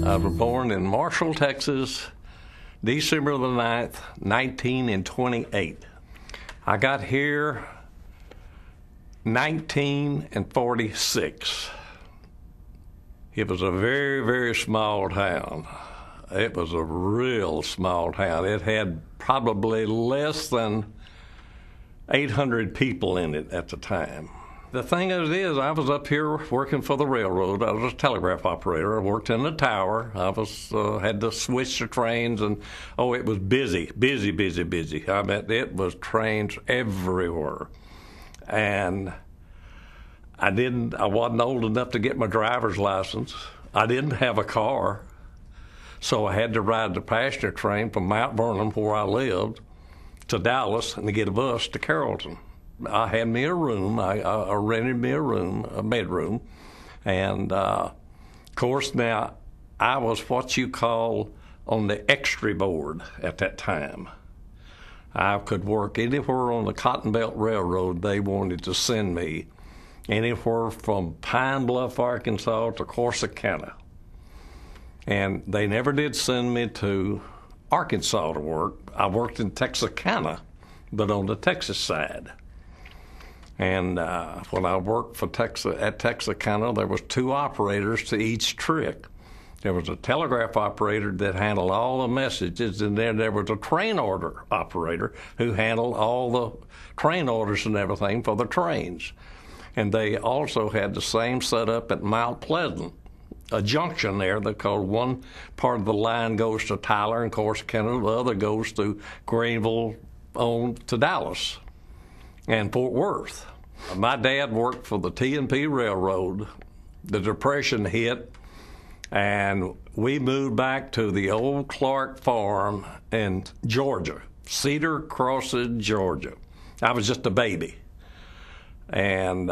I was born in Marshall, Texas, December the 9th, 1928. I got here 1946. It was a very, very small town. It was a real small town. It had probably less than 800 people in it at the time. The thing is, I was up here working for the railroad. I was a telegraph operator. I worked in the tower. I had to switch the trains, and it was busy. I mean, it was trains everywhere. And I wasn't old enough to get my driver's license. I didn't have a car, so I had to ride the passenger train from Mount Vernon, where I lived, to Dallas, and to get a bus to Carrollton. I had me a room. I rented me a bedroom, and of course now I was what you call on the extra board at that time. I could work anywhere on the Cotton Belt Railroad. They wanted to send me anywhere from Pine Bluff, Arkansas to Corsicana, and they never did send me to Arkansas to work. I worked in Texarkana, but on the Texas side. And when I worked at Texarkana, there was 2 operators to each trick. There was a telegraph operator that handled all the messages, and then there was a train order operator who handled all the train orders and everything for the trains. And they also had the same setup at Mount Pleasant, a junction there that called one part of the line goes to Tyler and Corsicana, the other goes to Greenville on to Dallas and Fort Worth. My dad worked for the T&P Railroad. The Depression hit, and we moved back to the old Clark farm in Georgia, Cedar Crossing, Georgia. I was just a baby. And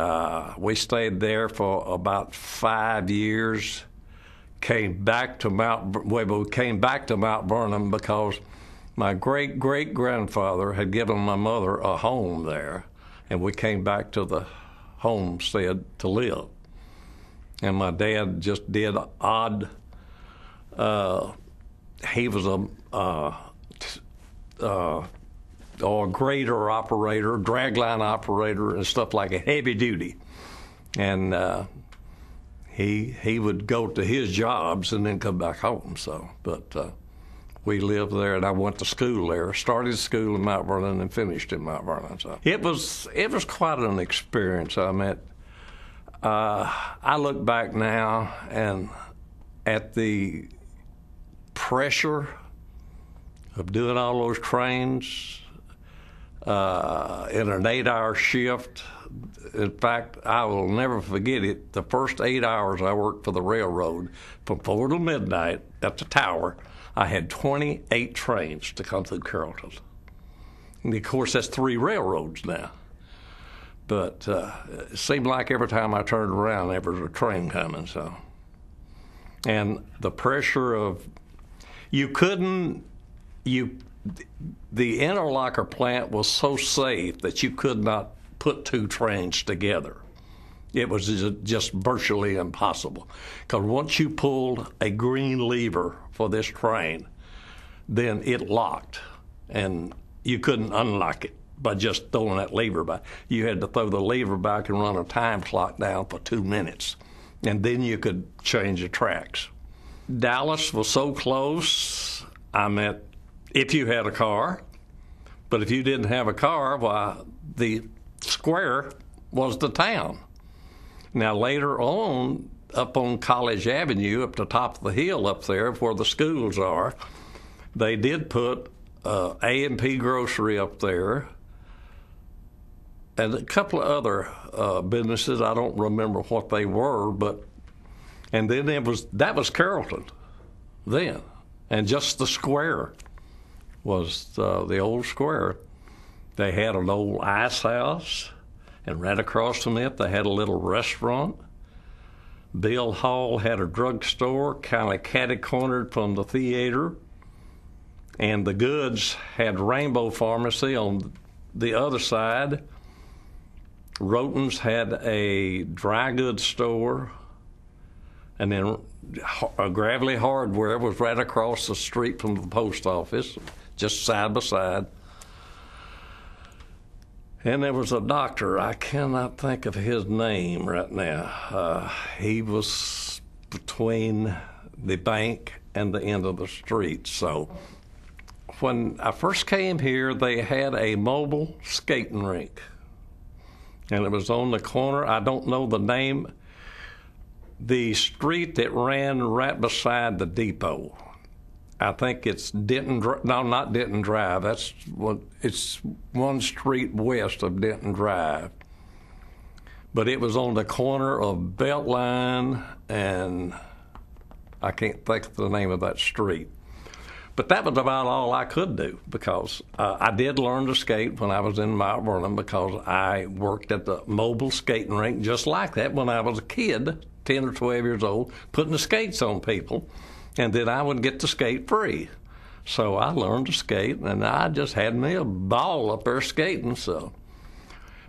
we stayed there for about 5 years. Came back to Mount Vernon because my great-great-grandfather had given my mother a home there, and we came back to the homestead to live. And my dad just did odd. He was a grader operator, dragline operator, and stuff like a heavy duty. And he would go to his jobs and then come back home. But we lived there, and I went to school there. Started school in Mount Vernon and finished in Mount Vernon. So it was quite an experience. I mean, I look back now and at the pressure of doing all those trains in an 8-hour shift. In fact, I will never forget it. The first 8 hours I worked for the railroad, from 4 to midnight at the tower, I had 28 trains to come through Carrollton. And of course, that's 3 railroads now. But it seemed like every time I turned around, there was a train coming. And the pressure of, the interlocker plant was so safe that you could not put 2 trains together. It was just virtually impossible. Because once you pulled a green lever for this train, then it locked, and you couldn't unlock it by just throwing that lever back. You had to throw the lever back and run a time clock down for 2 minutes, and then you could change the tracks. Dallas was so close. I meant if you had a car, but if you didn't have a car, why, the square was the town. Now later on, up on College Avenue, up the top of the hill up there where the schools are, they did put A&P Grocery up there and a couple of other businesses. I don't remember what they were, and then that was Carrollton then, and just the square was the old square. They had an old ice house, and right across from it, they had a little restaurant. Bill Hall had a drugstore, kind of catty-cornered from the theater. And the Goods had Rainbow Pharmacy on the other side. Rhoton's had a dry goods store. And then Gravely Hardware was right across the street from the post office, just side by side. And there was a doctor, I cannot think of his name right now. He was between the bank and the end of the street. So when I first came here, they had a mobile skating rink. And it was on the corner, I don't know the name, the street that ran right beside the depot. I think it's not Denton Drive. It's one street west of Denton Drive. But it was on the corner of Beltline and I can't think of the name of that street. But that was about all I could do because I did learn to skate when I was in Mount Vernon because I worked at the mobile skating rink just like that when I was a kid, 10 or 12 years old, putting the skates on people. And then I would get to skate free. So I learned to skate, and I just had me a ball up there skating. So,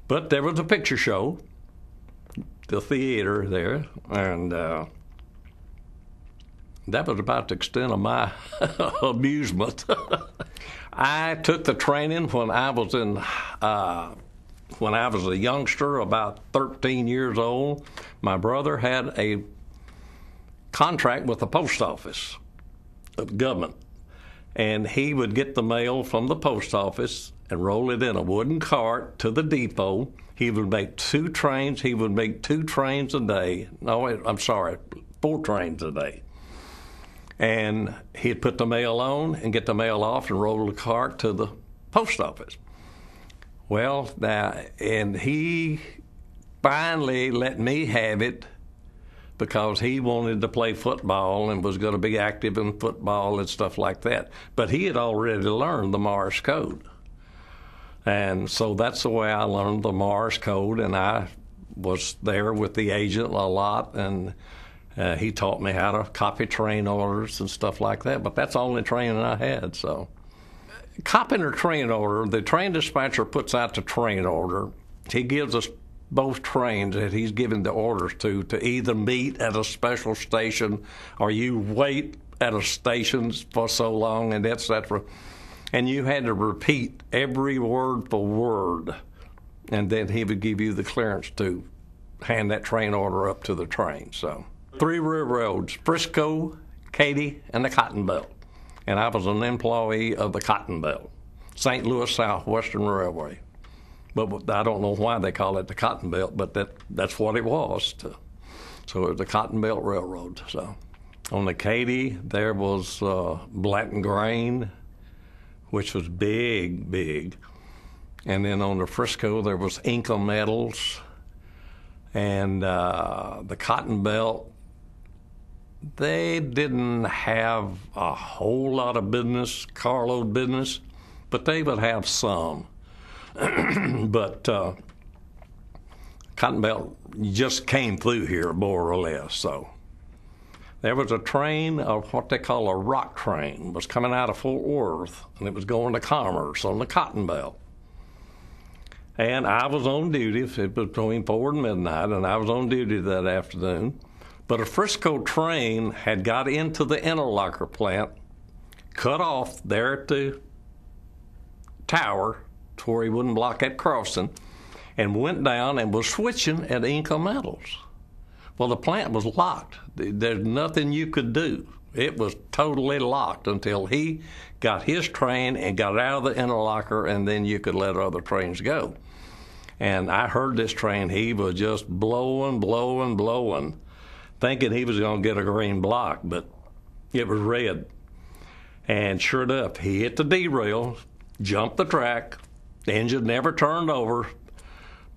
but there was a picture show, the theater there, and that was about the extent of my amusement. I took the training when I was a youngster, about 13 years old. My brother had a contract with the post office, the government, and he would get the mail from the post office and roll it in a wooden cart to the depot. He would make 2 trains. He would make 2 trains a day. No, I'm sorry, 4 trains a day. And he'd put the mail on and get the mail off and roll the cart to the post office. Well, and he finally let me have it because he wanted to play football and was going to be active in football and stuff like that. But he had already learned the Morse code. And so that's the way I learned the Morse code, and I was there with the agent a lot, and he taught me how to copy train orders and stuff like that. But that's the only training I had. So copying a train order, the train dispatcher puts out the train order. He gives us both trains that he's given the orders to either meet at a special station or you wait at a station for so long and etc. And you had to repeat every word for word, and then he would give you the clearance to hand that train order up to the train. So 3 railroads, Frisco, Katy, and the Cotton Belt. And I was an employee of the Cotton Belt, St. Louis Southwestern Railway. But I don't know why they call it the Cotton Belt, but that's what it was. So it was the Cotton Belt Railroad. So on the Katy, there was Black and Grain, which was big, big. And then on the Frisco, there was Inca Metals. And the Cotton Belt, they didn't have a whole lot of business, carload business, but they would have some. But Cotton Belt just came through here, more or less. So there was a train of what they call a rock train, was coming out of Fort Worth, and it was going to Commerce on the Cotton Belt. And I was on duty. It was between 4 and midnight, and I was on duty that afternoon. But a Frisco train had got into the interlocker plant, cut off there at the tower, to where he wouldn't block that crossing, and went down and was switching at Inca Metals. Well, the plant was locked. There's nothing you could do. It was totally locked until he got his train and got out of the interlocker, and then you could let other trains go. And I heard this train, he was just blowing, blowing, blowing, thinking he was going to get a green block, but it was red. And sure enough, he hit the D-rail, jumped the track. The engine never turned over,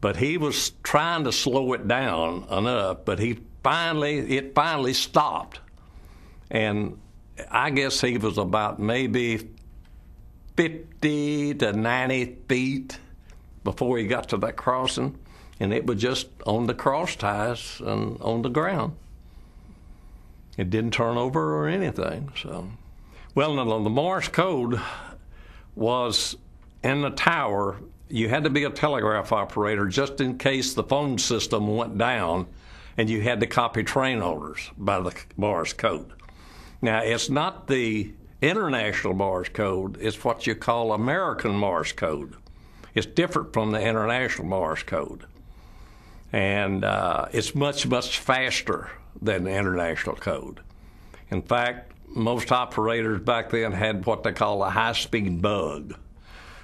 but he was trying to slow it down enough, but it finally stopped. And I guess he was about maybe 50 to 90 feet before he got to that crossing, and it was just on the cross ties and on the ground. It didn't turn over or anything. So, well, now the Morse code was in the tower. You had to be a telegraph operator just in case the phone system went down and you had to copy train orders by the Morse code. Now, it's not the international Morse code, it's what you call American Morse code. It's different from the international Morse code. And it's much, much faster than the international code. In fact, most operators back then had what they call a high-speed bug.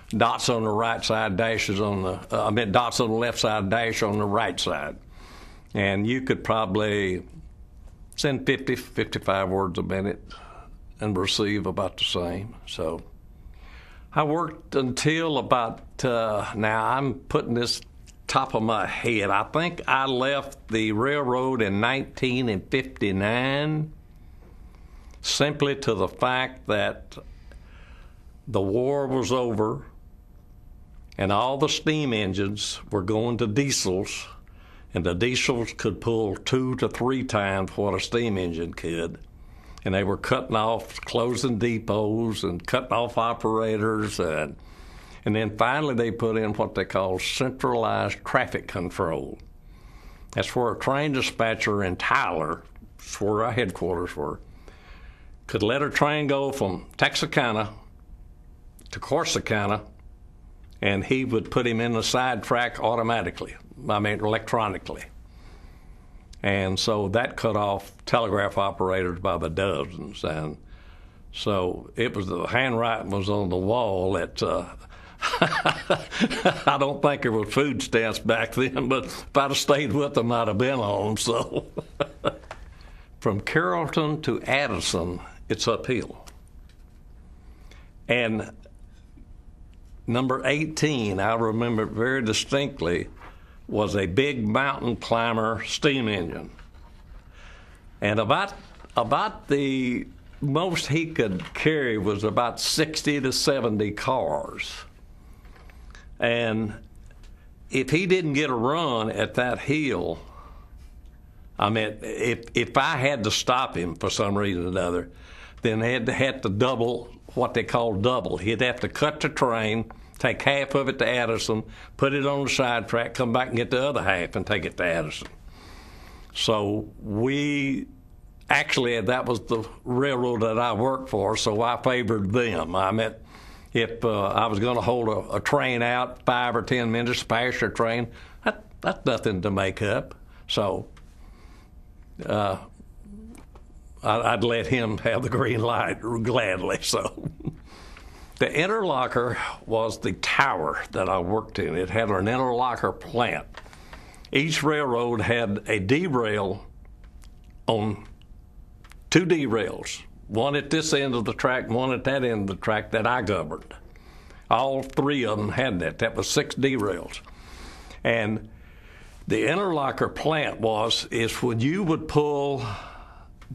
Dots on the right side, dashes on the, dots on the left side, dash on the right side. And you could probably send 50, 55 words a minute and receive about the same. So I worked until about, now I'm putting this top of my head, I think I left the railroad in 1959 simply to the fact that the war was over and all the steam engines were going to diesels, and the diesels could pull 2 to 3 times what a steam engine could. And they were cutting off, closing depots and cutting off operators. And then finally they put in what they call centralized traffic control. That's where a train dispatcher in Tyler, that's where our headquarters were, could let a train go from Texarkana to Corsicana, and he would put him in the side track automatically, electronically. And so that cut off telegraph operators by the dozens. And so it was, the handwriting was on the wall that I don't think there were food stamps back then, but if I'd have stayed with them, I'd have been on. So from Carrollton to Addison, it's uphill. And number 18, I remember it very distinctly, was a big mountain climber steam engine. And about the most he could carry was about 60 to 70 cars. And if he didn't get a run at that hill, if I had to stop him for some reason or another, then they had to double, what they call double. He'd have to cut the train, take half of it to Addison, put it on the side track, come back and get the other half and take it to Addison. So that was the railroad that I worked for, so I favored them. If I was going to hold a train out 5 or 10 minutes, passenger train, that's nothing to make up. So I'd let him have the green light gladly. So the interlocker was the tower that I worked in. It had an interlocker plant. Each railroad had a derail on 2 derails, one at this end of the track, one at that end of the track that I governed. All 3 of them had that. That was 6 derails. And the interlocker plant is when you would pull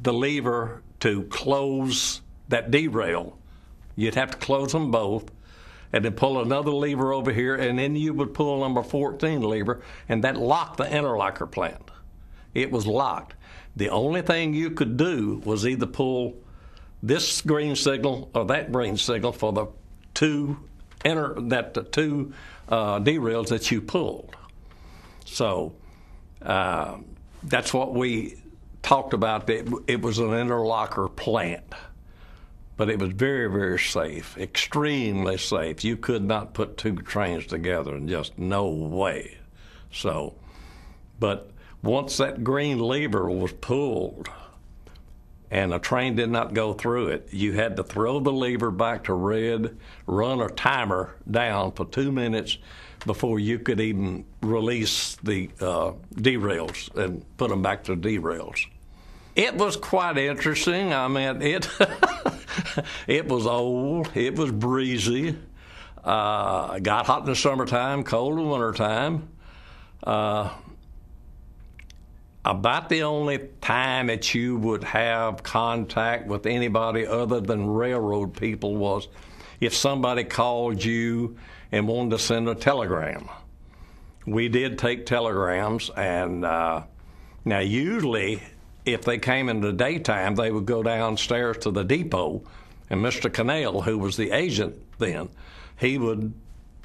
the lever to close that derail, you'd have to close them both, and then pull another lever over here, and then you would pull number 14 lever, and that locked the interlocker plant. It was locked. The only thing you could do was either pull this green signal or that green signal for the 2 derails that you pulled. So that's what we talked about. It was an interlocker plant, but it was very, very safe, extremely safe. You could not put 2 trains together, and just no way. So, but once that green lever was pulled and a train did not go through it, you had to throw the lever back to red, run a timer down for 2 minutes before you could even release the derails and put them back to derails. It was quite interesting. It was old. It was breezy. It got hot in the summertime, cold in the wintertime. About the only time that you would have contact with anybody other than railroad people was if somebody called you and wanted to send a telegram. We did take telegrams, and now usually if they came in the daytime, they would go downstairs to the depot, and Mr. Cannell, who was the agent then, he would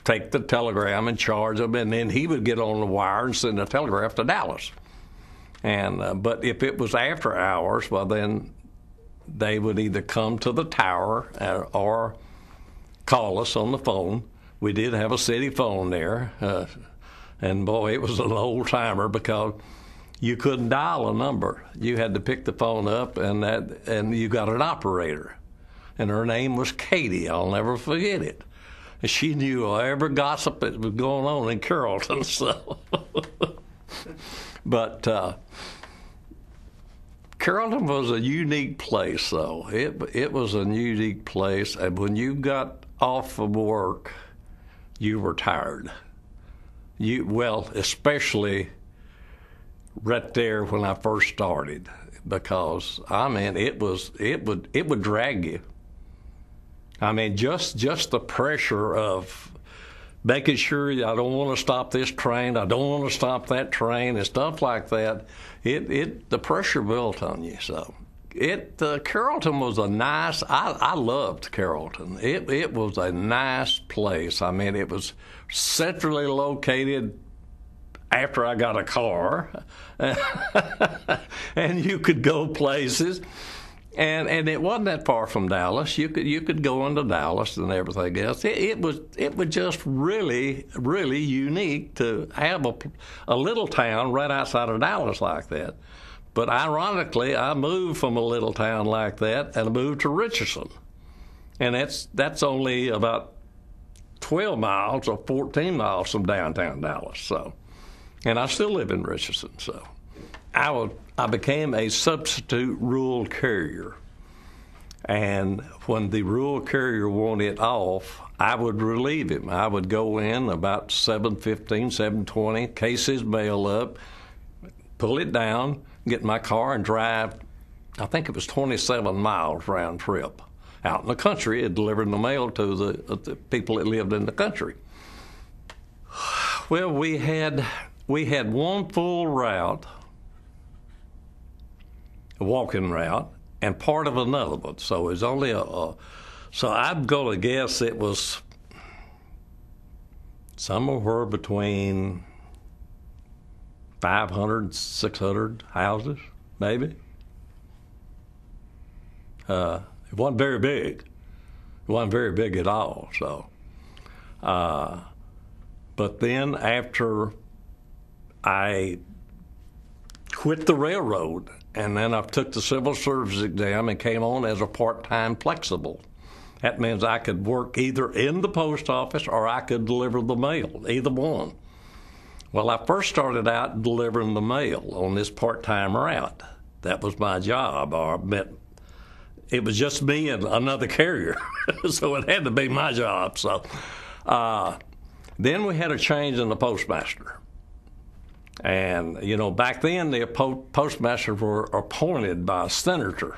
take the telegram and charge them, and then he would get on the wire and send a telegraph to Dallas. And but if it was after hours, well, then they would either come to the tower or call us on the phone. We did have a city phone there, and boy, it was an old timer because you couldn't dial a number. You had to pick the phone up, and you got an operator, and her name was Katie. I'll never forget it. And she knew every gossip that was going on in Carrollton. So, but Carrollton was a unique place, though. It was a unique place, and when you got off of work, you were tired. Especially right there when I first started, because I mean it would drag you. I mean just the pressure of making sure I don't want to stop this train, I don't want to stop that train, and stuff like that. The pressure built on you. So Carrollton was a nice. I loved Carrollton. It was a nice place. I mean, it was centrally located. After I got a car, and you could go places, and it wasn't that far from Dallas. You could go into Dallas and everything else. It was just really unique to have a little town right outside of Dallas like that. But ironically, I moved from a little town like that, and I moved to Richardson, and that's only about 12 miles or 14 miles from downtown Dallas. So. And I still live in Richardson, so I became a substitute rural carrier. And when the rural carrier wanted off, I would relieve him. I would go in about 7:15, 7:20, case his mail up, pull it down, get in my car and drive, I think it was 27 miles round trip, out in the country and delivering the mail to the people that lived in the country. Well, we had one full route, a walking route, and part of another one. So it was only so I'm going to guess it was somewhere between 500 and 600 houses, maybe. It wasn't very big. It wasn't very big at all. So, but then after I quit the railroad, and then I took the civil service exam and came on as a part-time flexible. That means I could work either in the post office or I could deliver the mail, either one. Well, I first started out delivering the mail on this part-time route. That was my job, it was just me and another carrier, so it had to be my job. So then we had a change in the postmaster. And, back then the postmasters were appointed by a senator.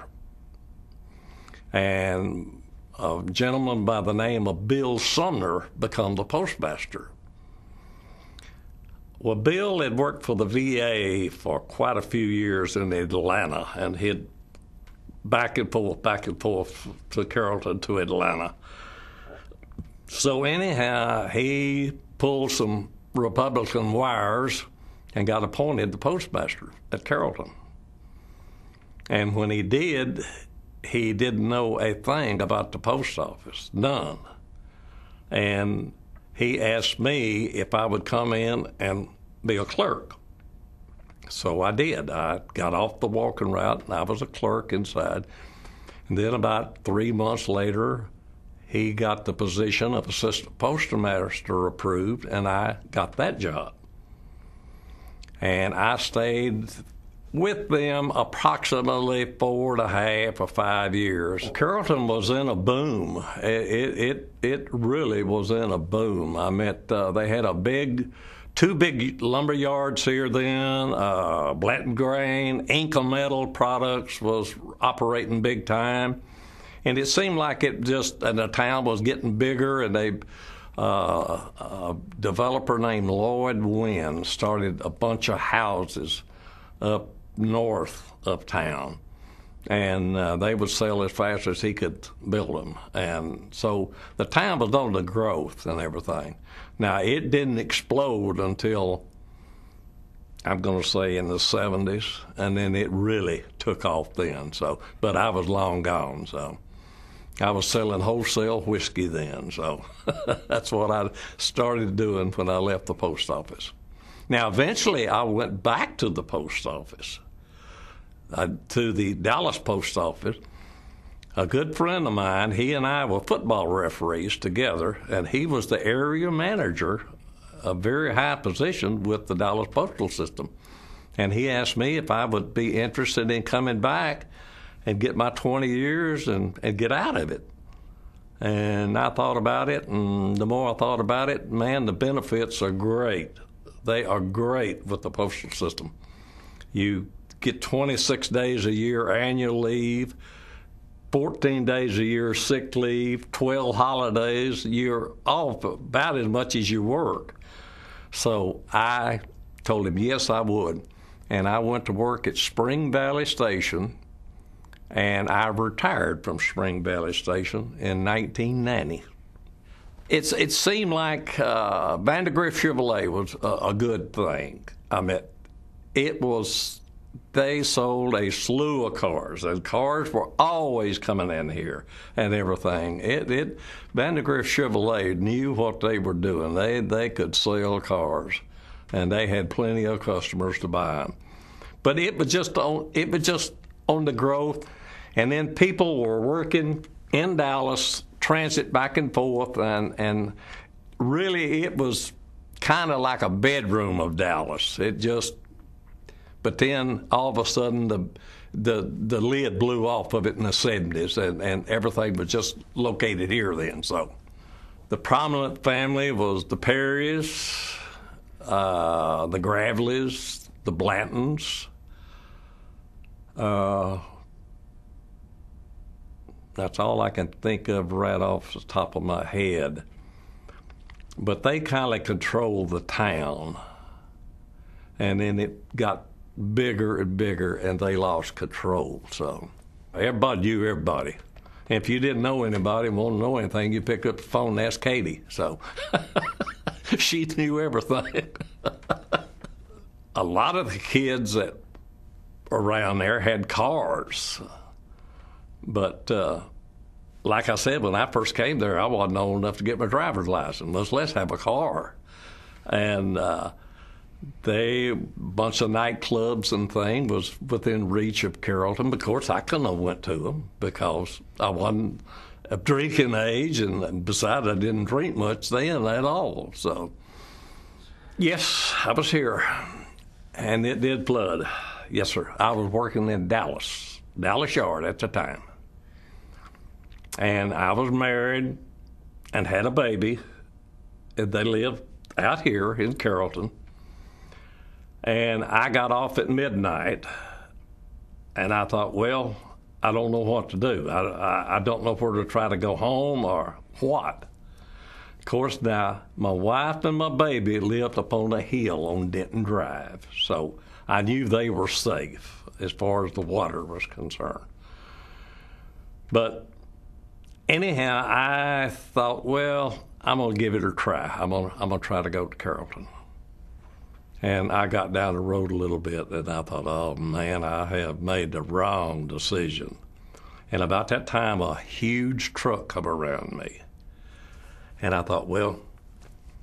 And a gentleman by the name of Bill Sumner became the postmaster. Well, Bill had worked for the VA for quite a few years in Atlanta, and he'd back and forth to Carrollton to Atlanta. So anyhow, he pulled some Republican wires and got appointed the postmaster at Carrollton. And when he did, he didn't know a thing about the post office, none. And he asked me if I would come in and be a clerk. So I did. I got off the walking route, and I was a clerk inside. And then about 3 months later, he got the position of assistant postmaster approved, and I got that job. And I stayed with them approximately 4.5 or 5 years. Carrollton was in a boom. It really was in a boom. I mean, they had two big lumber yards here then. Blanton Grain, Inca Metal Products was operating big time. And it seemed like and the town was getting bigger, and a developer named Lloyd Wynn started a bunch of houses up north of town, and they would sell as fast as he could build them. And so the town was on the growth and everything. Now, it didn't explode until I'm going to say in the 70s, and then it really took off then. So, but I was long gone, so I was selling wholesale whiskey then. So that's what I started doing when I left the post office. Now, eventually, I went back to the post office, to the Dallas post office. A good friend of mine, he and I were football referees together, and he was the area manager, a very high position with the Dallas postal system. And he asked me if I would be interested in coming back and get my 20 years and get out of it. And I thought about it, and the more I thought about it, man, the benefits are great. They are great with the postal system. You get 26 days a year annual leave, 14 days a year sick leave, 12 holidays. You're off about as much as you work. So I told him, yes, I would. And I went to work at Spring Valley Station, and I retired from Spring Valley Station in 1990. It seemed like Vandergrift Chevrolet was a good thing. I mean, they sold a slew of cars, and cars were always coming in here and everything. Vandergrift Chevrolet knew what they were doing. They could sell cars, and they had plenty of customers to buy them. But it was just on the growth, and then people were working in Dallas, transit back and forth, and really it was kind of like a bedroom of Dallas. But then all of a sudden the lid blew off of it in the 70s, and everything was just located here then. So the prominent family was the Perrys, the Graveleys, the Blantons. That's all I can think of right off the top of my head. But they kind of controlled the town. And then it got bigger and bigger, and they lost control. So everybody knew everybody. And if you didn't know anybody, wanted to know anything, you pick up the phone and ask Katie. So she knew everything. A lot of the kids that around there had cars. But like I said, when I first came there, I wasn't old enough to get my driver's license, much less have a car. And a bunch of nightclubs and things was within reach of Carrollton. Of course, I couldn't have went to them because I wasn't of drinking age, and besides, I didn't drink much then at all. So, yes, I was here, and it did flood. Yes, sir. I was working in Dallas Yard at the time. And I was married and had a baby. And they lived out here in Carrollton. And I got off at midnight, and I thought, well, I don't know what to do. I don't know where to try to go home or what. Of course, now, my wife and my baby lived up on a hill on Denton Drive, so I knew they were safe as far as the water was concerned. But anyhow, I thought, well, I'm going to give it a try. I'm gonna try to go to Carrollton. And I got down the road a little bit, and I thought, oh, man, I have made the wrong decision. And about that time, a huge truck come around me. And I thought, well,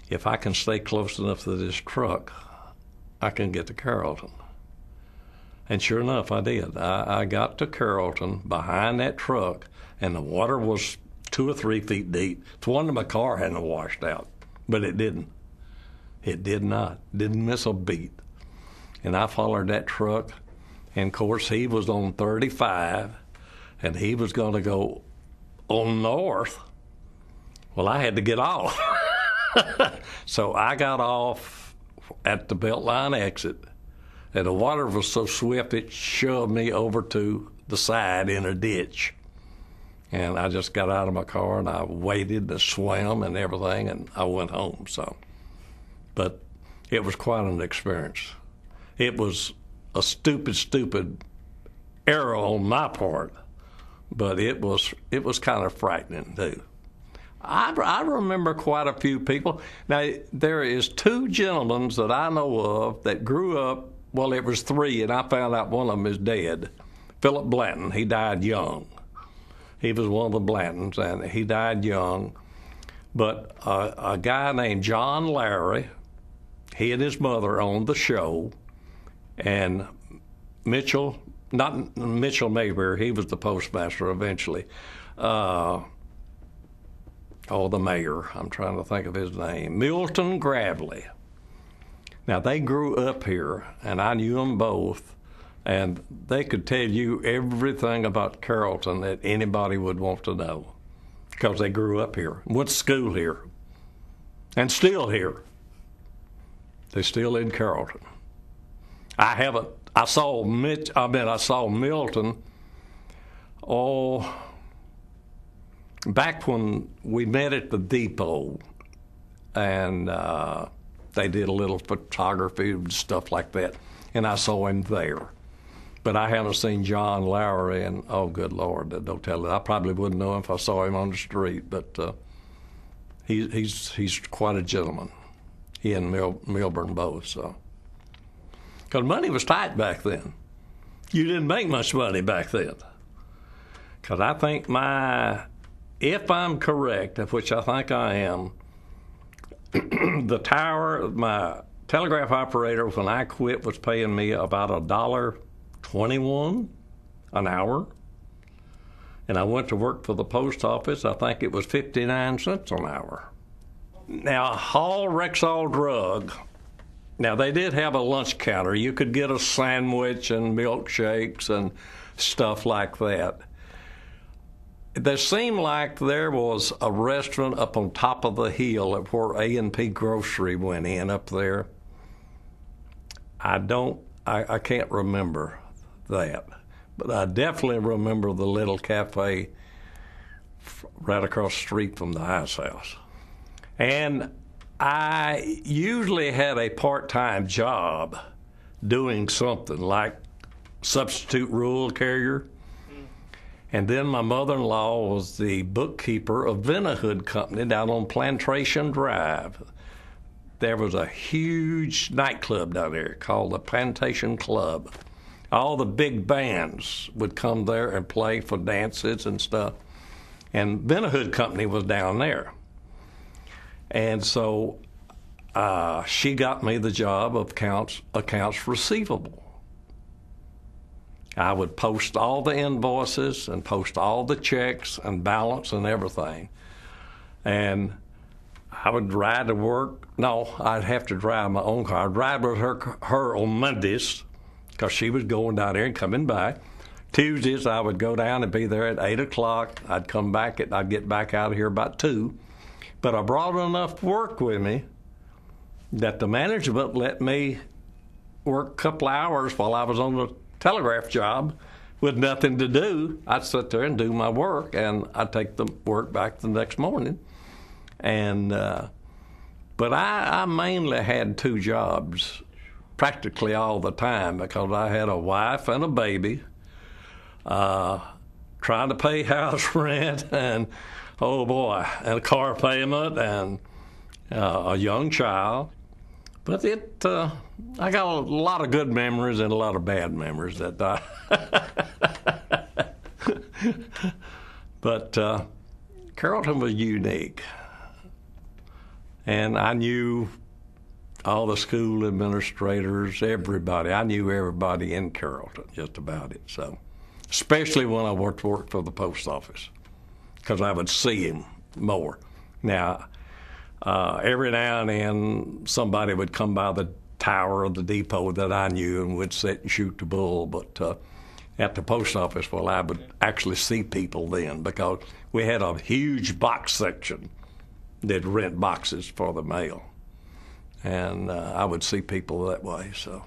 if I can stay close enough to this truck, I can get to Carrollton. And sure enough, I did. I got to Carrollton behind that truck, and the water was 2 or 3 feet deep. It's one of my car hadn't washed out, but it didn't. It did not. Didn't miss a beat. And I followed that truck, and of course he was on 35, and he was going to go on north. Well, I had to get off. So I got off at the Beltline exit, and the water was so swift it shoved me over to the side in a ditch. And I just got out of my car, and I waded and swam and everything, and I went home. So. But it was quite an experience. It was a stupid error on my part, but it was kind of frightening too. I remember quite a few people. Now, there is 2 gentlemen that I know of that grew up well, it was three, and I found out one of them is dead. Philip Blanton, he died young. He was one of the Blantons, and he died young. But a guy named John Larry, he and his mother owned the show, and Mitchell, not Mitchell Mayberry, he was the postmaster eventually. The mayor, I'm trying to think of his name, Milton Gravely. Now, they grew up here, and I knew them both, and they could tell you everything about Carrollton that anybody would want to know because they grew up here, went to school here, and still here. They're still in Carrollton. I saw Milton, back when we met at the depot, and they did a little photography and stuff like that, and I saw him there. But I haven't seen John Lowry, and oh, good Lord, don't tell it. I probably wouldn't know him if I saw him on the street, but he's quite a gentleman. He and Milburn both, so. Because money was tight back then. You didn't make much money back then. Because I think if I'm correct, of which I think I am, my telegraph operator, when I quit, was paying me about $1.21 an hour. And I went to work for the post office. I think it was 59 cents an hour. Now, Hall Rexall Drug, now they did have a lunch counter. You could get a sandwich and milkshakes and stuff like that. There seemed like there was a restaurant up on top of the hill at where A&P Grocery went in up there. I can't remember that, but I definitely remember the little cafe right across the street from the ice house. And I usually had a part-time job doing something like substitute rural carrier. And then my mother-in-law was the bookkeeper of Venahood Company down on Plantation Drive. There was a huge nightclub down there called the Plantation Club. All the big bands would come there and play for dances and stuff. And Venahood Company was down there. And so she got me the job of accounts receivable. I would post all the invoices and post all the checks and balance and everything. And I would ride to work. No, I'd have to drive my own car. I'd ride with her on Mondays because she was going down there and coming back. Tuesdays, I would go down and be there at 8 o'clock. I'd come back, I'd get back out of here about 2. But I brought enough work with me that the management let me work a couple of hours while I was on the telegraph job with nothing to do. I'd sit there and do my work, and I'd take the work back the next morning. And but I mainly had 2 jobs practically all the time because I had a wife and a baby, trying to pay house rent and, oh boy, and a car payment and a young child. But I got a lot of good memories and a lot of bad memories that But Carrollton was unique. And I knew all the school administrators, everybody. I knew everybody in Carrollton, just about it. So, especially when I worked for the post office, because I would see him more. Now, every now and then, somebody would come by the tower of the depot that I knew and would sit and shoot the bull. But at the post office, well, I would actually see people then because we had a huge box section that rent boxes for the mail. And I would see people that way, so.